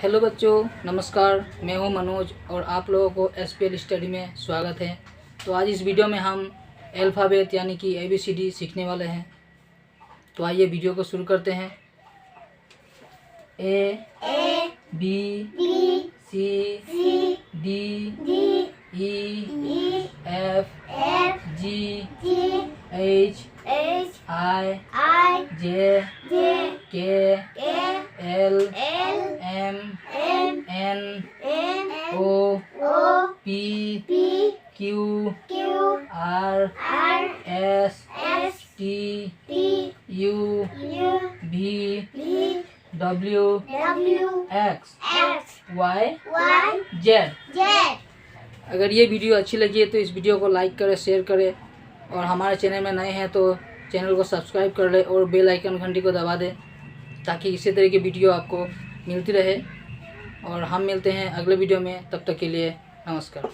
Hello बच्चों, नमस्कार। मैं हूं मनोज और आप लोगों को SPL स्टडी में स्वागत है। तो आज इस वीडियो में हम अल्फ़ाबेट यानी कि ABCD सीखने वाले हैं। तो आइए वीडियो को शुरू करते हैं। A B C D E F G H I J K L M N O P Q R S T U V W X Y Z। अगर ये वीडियो अच्छी लगी है तो इस वीडियो को लाइक करें, शेयर करें और हमारे चैनल में नए हैं तो चैनल को सब्सक्राइब कर लें और बेल आइकन घंटी को दबा दें ताकि इसी तरह की वीडियो आपको मिलती रहे। और हम मिलते हैं अगले वीडियो में, तब तक के लिए नमस्कार।